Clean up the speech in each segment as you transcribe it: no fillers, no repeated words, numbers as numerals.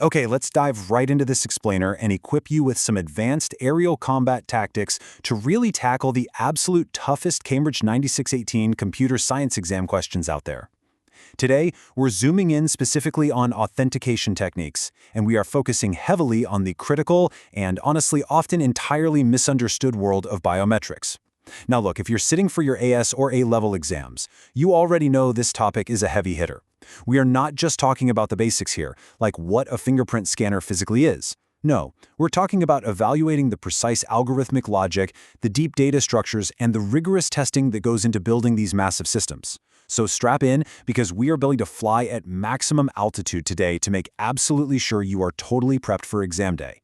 Okay, let's dive right into this explainer and equip you with some advanced aerial combat tactics to really tackle the absolute toughest Cambridge 9618 computer science exam questions out there. Today, we're zooming in specifically on authentication techniques, and we are focusing heavily on the critical and honestly often entirely misunderstood world of biometrics. Now look, if you're sitting for your AS or A-level exams, you already know this topic is a heavy hitter. We are not just talking about the basics here, like what a fingerprint scanner physically is. No, we're talking about evaluating the precise algorithmic logic, the deep data structures, and the rigorous testing that goes into building these massive systems. So strap in, because we are going to fly at maximum altitude today to make absolutely sure you are totally prepped for exam day.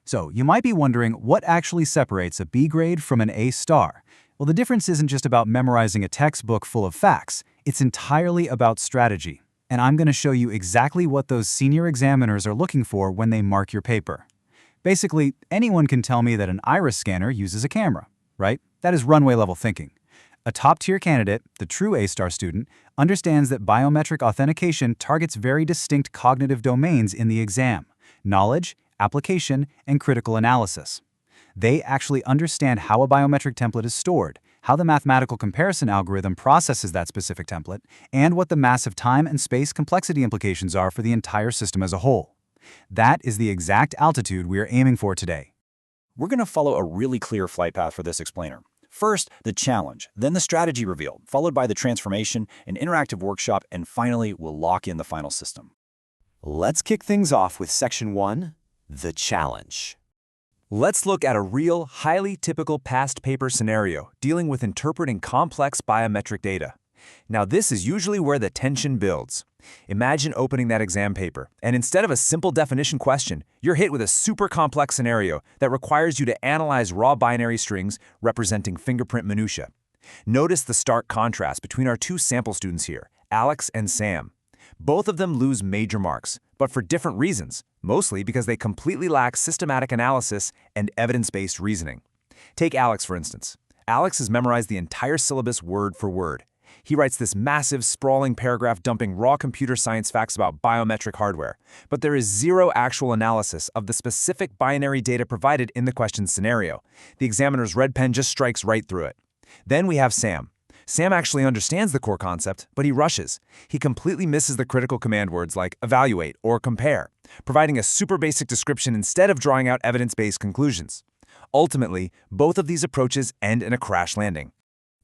So, you might be wondering what actually separates a B grade from an A star. Well, the difference isn't just about memorizing a textbook full of facts, it's entirely about strategy. And I'm going to show you exactly what those senior examiners are looking for when they mark your paper. Basically, anyone can tell me that an iris scanner uses a camera, right? That is runway-level thinking. A top-tier candidate, the true A-star student, understands that biometric authentication targets very distinct cognitive domains in the exam: knowledge, application, and critical analysis. They actually understand how a biometric template is stored, how the mathematical comparison algorithm processes that specific template, and what the massive time and space complexity implications are for the entire system as a whole. That is the exact altitude we are aiming for today. We're going to follow a really clear flight path for this explainer. First, the challenge, then the strategy reveal, followed by the transformation, an interactive workshop, and finally, we'll lock in the final system. Let's kick things off with Section 1, the challenge. Let's look at a real, highly typical past paper scenario dealing with interpreting complex biometric data. Now, this is usually where the tension builds. Imagine opening that exam paper, and instead of a simple definition question, you're hit with a super complex scenario that requires you to analyze raw binary strings representing fingerprint minutiae. Notice the stark contrast between our two sample students here, Alex and Sam. Both of them lose major marks, but for different reasons, mostly because they completely lack systematic analysis and evidence-based reasoning. Take Alex, for instance. Alex has memorized the entire syllabus word for word. He writes this massive, sprawling paragraph dumping raw computer science facts about biometric hardware, but there is zero actual analysis of the specific binary data provided in the question scenario. The examiner's red pen just strikes right through it. Then we have Sam. Sam actually understands the core concept, but he rushes. He completely misses the critical command words like evaluate or compare, providing a super basic description instead of drawing out evidence-based conclusions. Ultimately, both of these approaches end in a crash landing.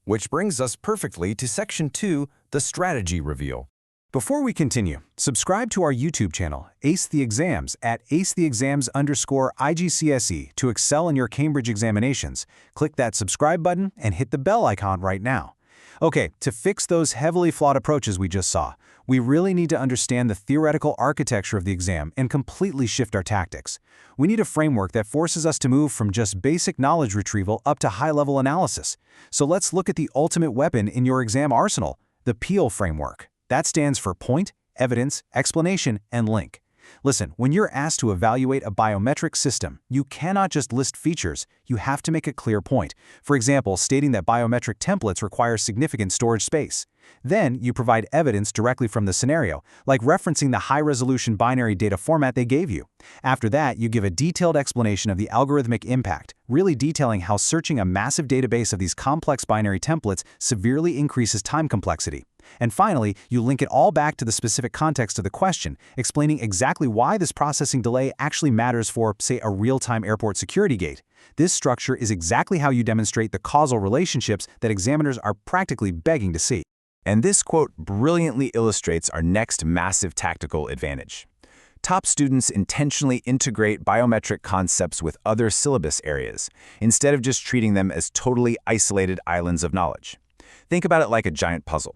Which brings us perfectly to Section 2, the strategy reveal. Before we continue, subscribe to our YouTube channel, Ace the Exams, at acetheexams_IGCSE to excel in your Cambridge examinations. Click that subscribe button and hit the bell icon right now. Okay, to fix those heavily flawed approaches we just saw, we really need to understand the theoretical architecture of the exam and completely shift our tactics. We need a framework that forces us to move from just basic knowledge retrieval up to high-level analysis. So let's look at the ultimate weapon in your exam arsenal, the PEAL framework. That stands for point, evidence, explanation, and link. Listen, when you're asked to evaluate a biometric system, you cannot just list features, you have to make a clear point. For example, stating that biometric templates require significant storage space. Then, you provide evidence directly from the scenario, like referencing the high-resolution binary data format they gave you. After that, you give a detailed explanation of the algorithmic impact, really detailing how searching a massive database of these complex binary templates severely increases time complexity. And finally, you link it all back to the specific context of the question, explaining exactly why this processing delay actually matters for, say, a real-time airport security gate. This structure is exactly how you demonstrate the causal relationships that examiners are practically begging to see. And this quote brilliantly illustrates our next massive tactical advantage. Top students intentionally integrate biometric concepts with other syllabus areas, instead of just treating them as totally isolated islands of knowledge. Think about it like a giant puzzle.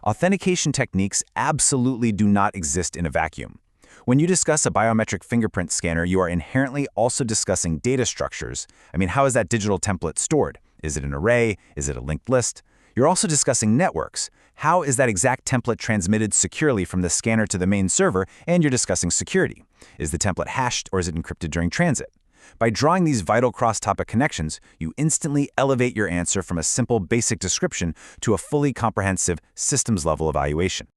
Authentication techniques absolutely do not exist in a vacuum. When you discuss a biometric fingerprint scanner, you are inherently also discussing data structures. I mean, how is that digital template stored? Is it an array? Is it a linked list? You're also discussing networks. How is that exact template transmitted securely from the scanner to the main server? And you're discussing security. Is the template hashed or is it encrypted during transit? By drawing these vital cross-topic connections, you instantly elevate your answer from a simple basic description to a fully comprehensive systems-level evaluation.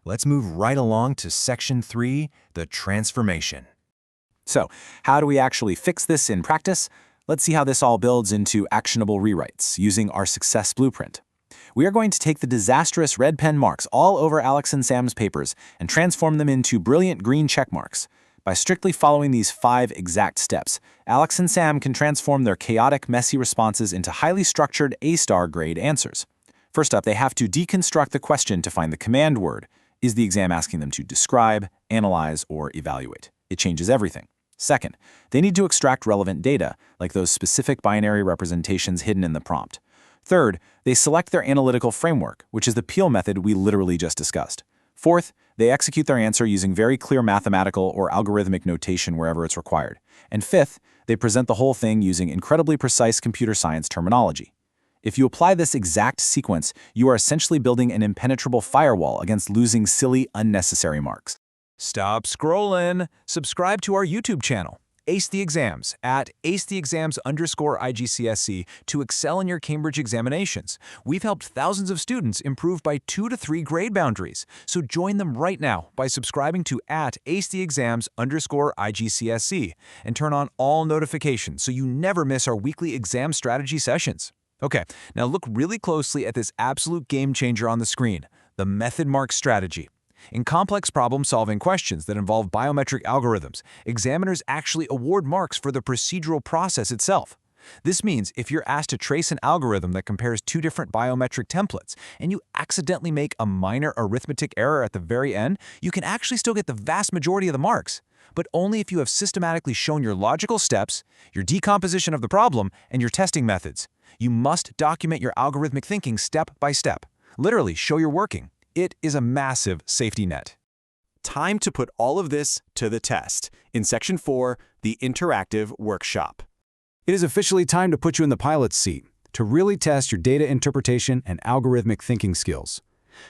Let's move right along to Section 3, the transformation. So, how do we actually fix this in practice? Let's see how this all builds into actionable rewrites using our success blueprint. We are going to take the disastrous red pen marks all over Alex and Sam's papers and transform them into brilliant green check marks. By strictly following these 5 exact steps, Alex and Sam can transform their chaotic, messy responses into highly structured A-star grade answers. First up, they have to deconstruct the question to find the command word. Is the exam asking them to describe, analyze, or evaluate? It changes everything. Second, they need to extract relevant data, like those specific binary representations hidden in the prompt. Third, they select their analytical framework, which is the Peel method we literally just discussed. Fourth, they execute their answer using very clear mathematical or algorithmic notation wherever it's required. And fifth, they present the whole thing using incredibly precise computer science terminology. If you apply this exact sequence, you are essentially building an impenetrable firewall against losing silly, unnecessary marks. Stop scrolling. Subscribe to our YouTube channel, Ace the Exams, at acetheexams_IGCSE to excel in your Cambridge examinations. We've helped thousands of students improve by 2 to 3 grade boundaries, so join them right now by subscribing to at acetheexams_IGCSE and turn on all notifications so you never miss our weekly exam strategy sessions. Okay, now look really closely at this absolute game changer on the screen, the method mark strategy. In complex problem-solving questions that involve biometric algorithms, examiners actually award marks for the procedural process itself. This means if you're asked to trace an algorithm that compares 2 different biometric templates and you accidentally make a minor arithmetic error at the very end, you can actually still get the vast majority of the marks, but only if you have systematically shown your logical steps, your decomposition of the problem, and your testing methods. You must document your algorithmic thinking step by step. Literally, show you're working. It is a massive safety net. Time to put all of this to the test in Section 4, the interactive workshop. It is officially time to put you in the pilot's seat to really test your data interpretation and algorithmic thinking skills.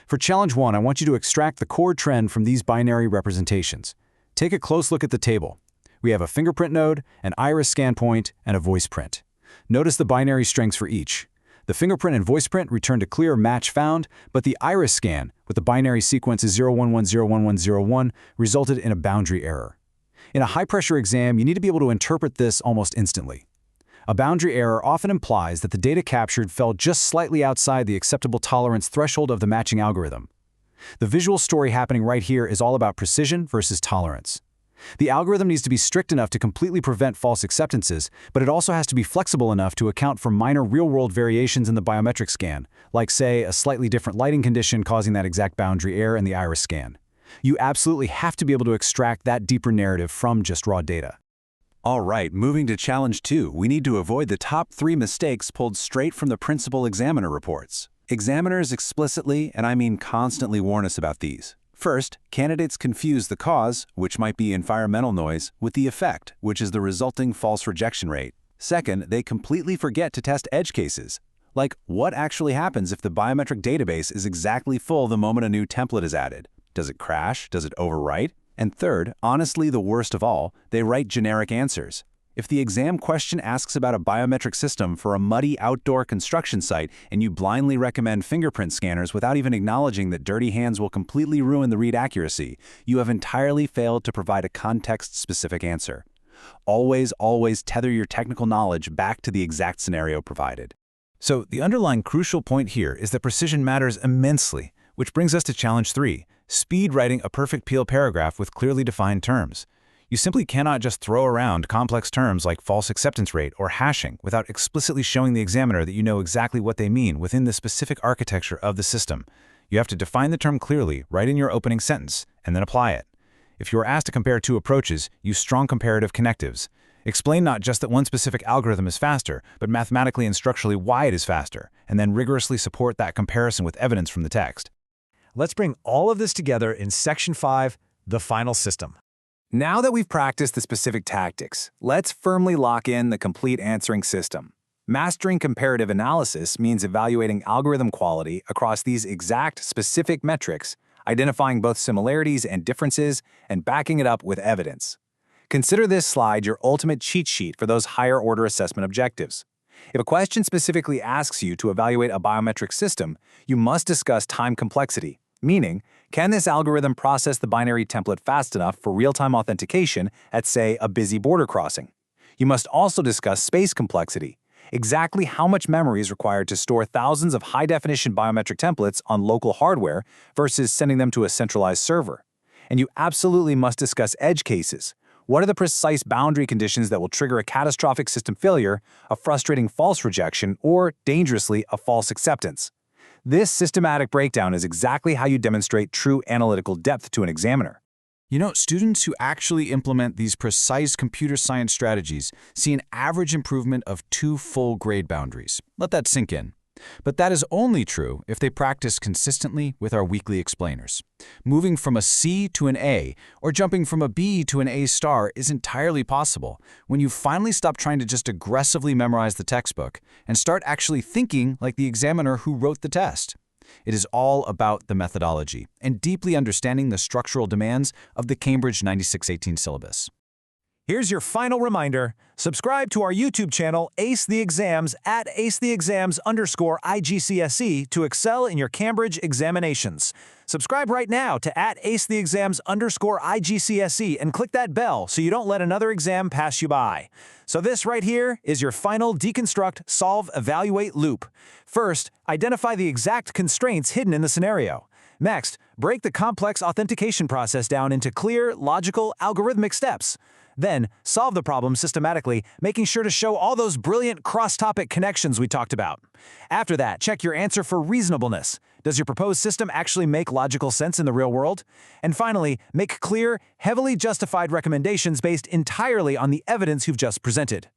For Challenge 1, I want you to extract the core trend from these binary representations. Take a close look at the table. We have a fingerprint node, an iris scan point, and a voice print. Notice the binary strings for each. The fingerprint and voice print returned a clear match found, but the iris scan, with the binary sequences 011011101, resulted in a boundary error. In a high-pressure exam, you need to be able to interpret this almost instantly. A boundary error often implies that the data captured fell just slightly outside the acceptable tolerance threshold of the matching algorithm. The visual story happening right here is all about precision versus tolerance. The algorithm needs to be strict enough to completely prevent false acceptances, but it also has to be flexible enough to account for minor real-world variations in the biometric scan, like, say, a slightly different lighting condition causing that exact boundary error in the iris scan. You absolutely have to be able to extract that deeper narrative from just raw data. All right, moving to Challenge 2, we need to avoid the top 3 mistakes pulled straight from the principal examiner reports. Examiners explicitly, and I mean constantly, warn us about these. First, candidates confuse the cause, which might be environmental noise, with the effect, which is the resulting false rejection rate. Second, they completely forget to test edge cases, like what actually happens if the biometric database is exactly full the moment a new template is added. Does it crash? Does it overwrite? And third, honestly the worst of all, they write generic answers. If the exam question asks about a biometric system for a muddy outdoor construction site and you blindly recommend fingerprint scanners without even acknowledging that dirty hands will completely ruin the read accuracy, you have entirely failed to provide a context-specific answer. Always, always tether your technical knowledge back to the exact scenario provided. So the underlying crucial point here is that precision matters immensely, which brings us to Challenge 3, speed writing a perfect Peel paragraph with clearly defined terms. You simply cannot just throw around complex terms like false acceptance rate or hashing without explicitly showing the examiner that you know exactly what they mean within the specific architecture of the system. You have to define the term clearly right in your opening sentence, and then apply it. If you are asked to compare 2 approaches, use strong comparative connectives. Explain not just that one specific algorithm is faster, but mathematically and structurally why it is faster, and then rigorously support that comparison with evidence from the text. Let's bring all of this together in Section 5, the final system. Now that we've practiced the specific tactics, let's firmly lock in the complete answering system. Mastering comparative analysis means evaluating algorithm quality across these exact specific metrics, identifying both similarities and differences, and backing it up with evidence. Consider this slide your ultimate cheat sheet for those higher-order assessment objectives. If a question specifically asks you to evaluate a biometric system, you must discuss time complexity, meaning, Can this algorithm process the binary template fast enough for real-time authentication at, say, a busy border crossing? You must also discuss space complexity. Exactly how much memory is required to store thousands of high-definition biometric templates on local hardware versus sending them to a centralized server. And you absolutely must discuss edge cases. What are the precise boundary conditions that will trigger a catastrophic system failure, a frustrating false rejection, or, dangerously, a false acceptance? This systematic breakdown is exactly how you demonstrate true analytical depth to an examiner. You know, students who actually implement these precise computer science strategies see an average improvement of 2 full grade boundaries. Let that sink in. But that is only true if they practice consistently with our weekly explainers. Moving from a C to an A, or jumping from a B to an A star is entirely possible when you finally stop trying to just aggressively memorize the textbook and start actually thinking like the examiner who wrote the test. It is all about the methodology and deeply understanding the structural demands of the Cambridge 9618 syllabus. Here's your final reminder. Subscribe to our YouTube channel, Ace the Exams, at acetheexams_IGCSE to excel in your Cambridge examinations. Subscribe right now to at acetheexams_IGCSE and click that bell so you don't let another exam pass you by. So this right here is your final deconstruct, solve, evaluate loop. First, identify the exact constraints hidden in the scenario. Next, break the complex authentication process down into clear, logical, algorithmic steps. Then, solve the problem systematically, making sure to show all those brilliant cross-topic connections we talked about. After that, check your answer for reasonableness. Does your proposed system actually make logical sense in the real world? And finally, make clear, heavily justified recommendations based entirely on the evidence you've just presented.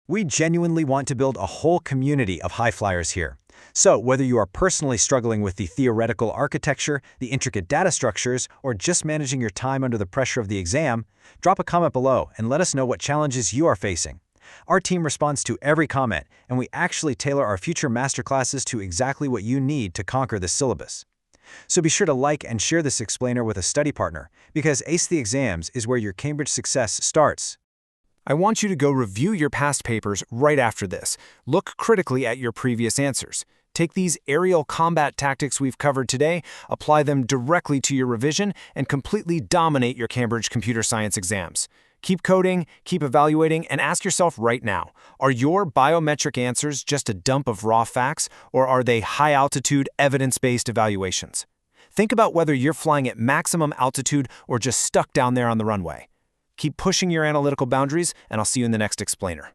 We genuinely want to build a whole community of high flyers here. So whether you are personally struggling with the theoretical architecture, the intricate data structures, or just managing your time under the pressure of the exam, drop a comment below and let us know what challenges you are facing. Our team responds to every comment, and we actually tailor our future masterclasses to exactly what you need to conquer the syllabus. So be sure to like and share this explainer with a study partner, because Ace the Exams is where your Cambridge success starts. I want you to go review your past papers right after this. Look critically at your previous answers. Take these aerial combat tactics we've covered today, apply them directly to your revision, and completely dominate your Cambridge computer science exams. Keep coding, keep evaluating, and ask yourself right now, are your biometric answers just a dump of raw facts, or are they high-altitude, evidence-based evaluations? Think about whether you're flying at maximum altitude or just stuck down there on the runway. Keep pushing your analytical boundaries, and I'll see you in the next explainer.